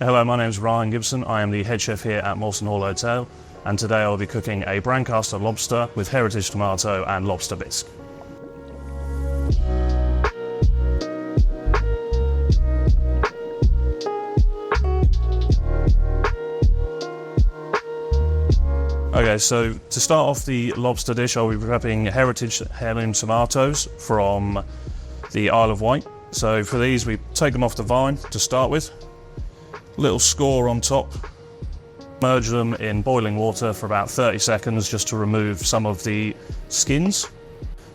Hello, my name is Ryan Gibson. I am the head chef here at Morston Hotel, and today I'll be cooking a Brancaster lobster with heritage tomato and lobster bisque. Okay, so to start off the lobster dish, I'll be prepping heritage heirloom tomatoes from the Isle of Wight. So for these, we take them off the vine to start with. Little score on top. Merge them in boiling water for about 30 seconds just to remove some of the skins.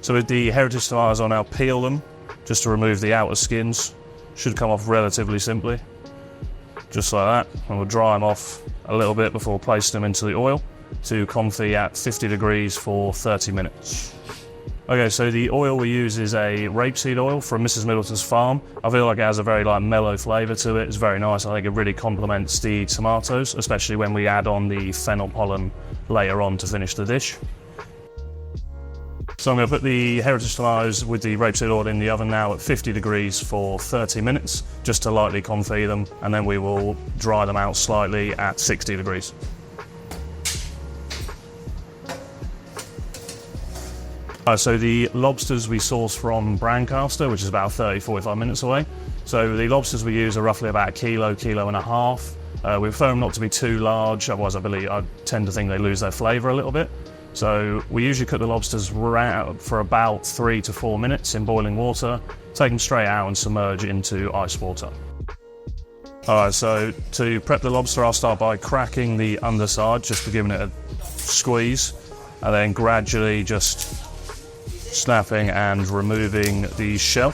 So with the heritage tomatoes, I'll now peel them just to remove the outer skins. Should come off relatively simply, just like that. And we'll dry them off a little bit before placing them into the oil to confit at 50 degrees for 30 minutes. Okay, so the oil we use is a rapeseed oil from Mrs. Middleton's farm. I feel like it has a very mellow flavour to it. It's very nice. I think it really complements the tomatoes, especially when we add on the fennel pollen later on to finish the dish. So I'm going to put the heritage tomatoes with the rapeseed oil in the oven now at 50 degrees for 30 minutes, just to lightly confit them, and then we will dry them out slightly at 60 degrees. So the lobsters we source from Brancaster, which is about 30-45 minutes away. So the lobsters we use are roughly about a kilo and a half. We prefer them not to be too large, otherwise I tend to think they lose their flavour a little bit. So we usually cook the lobsters for about 3 to 4 minutes in boiling water, take them straight out and submerge into ice water. Alright, so to prep the lobster, I'll start by cracking the underside, just for giving it a squeeze, and then gradually just snapping and removing the shell.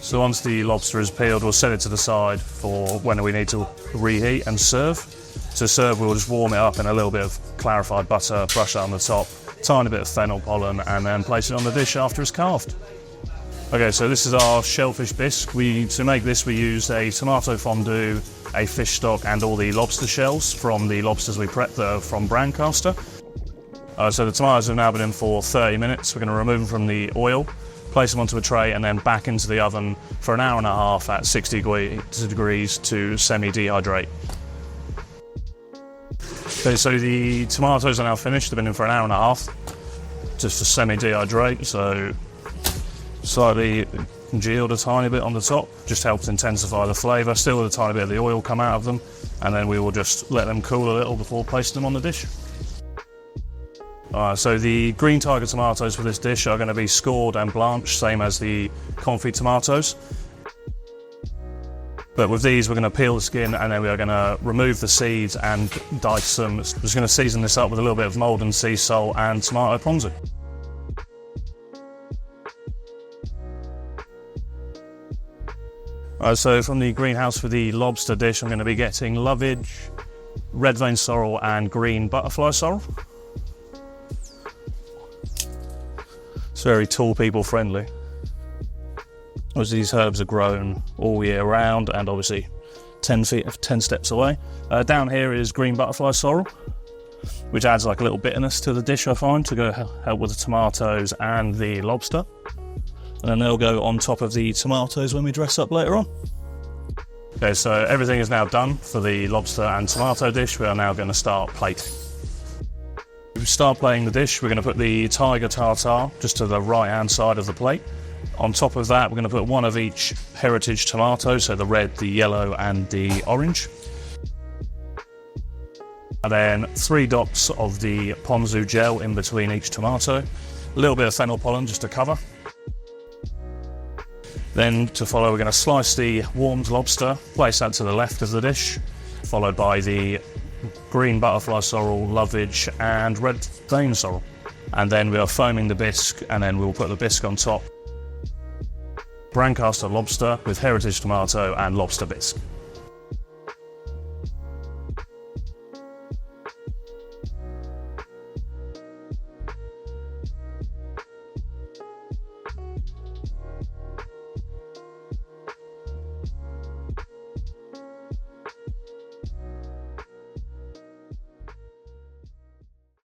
So once the lobster is peeled, we'll set it to the side for when we need to reheat and serve. To serve, we'll just warm it up in a little bit of clarified butter, brush it on the top, tiny bit of fennel pollen, and then place it on the dish after it's carved. Okay, so this is our shellfish bisque. To make this, we use a tomato fondue, a fish stock, and all the lobster shells from the lobsters we prepped that are from Brancaster. So the tomatoes have now been in for 30 minutes. We're going to remove them from the oil, place them onto a tray, and then back into the oven for an hour and a half at 60 degrees to semi-dehydrate. Okay, so the tomatoes are now finished. They've been in for an hour and a half, just to semi-dehydrate. So slightly congealed a tiny bit on the top, just helps intensify the flavour. Still with a tiny bit of the oil come out of them, and then we will just let them cool a little before placing them on the dish. So the green tiger tomatoes for this dish are going to be scored and blanched, same as the confit tomatoes. But with these, we're going to peel the skin and then we are going to remove the seeds and dice them. We're just going to season this up with a little bit of Maldon sea salt and tomato ponzu. So from the greenhouse for the lobster dish, I'm going to be getting lovage, red vein sorrel and green butterfly sorrel. It's very tall people friendly. Obviously these herbs are grown all year round and obviously 10 steps away. Down here is green butterfly sorrel, which adds like a little bitterness to the dish, I find, to go help with the tomatoes and the lobster. And then they'll go on top of the tomatoes when we dress up later on. Okay, so everything is now done for the lobster and tomato dish. We are now going to start plating. To start plating the dish, we're going to put the tiger tartare just to the right hand side of the plate. On top of that, we're going to put one of each heritage tomato, so the red, the yellow and the orange. And then 3 dots of the ponzu gel in between each tomato. A little bit of fennel pollen just to cover. Then to follow, we're going to slice the warmed lobster, place that to the left of the dish, followed by the green butterfly sorrel, lovage and red vein sorrel. And then we are foaming the bisque, and then we'll put the bisque on top. Brancaster lobster with heritage tomato and lobster bisque.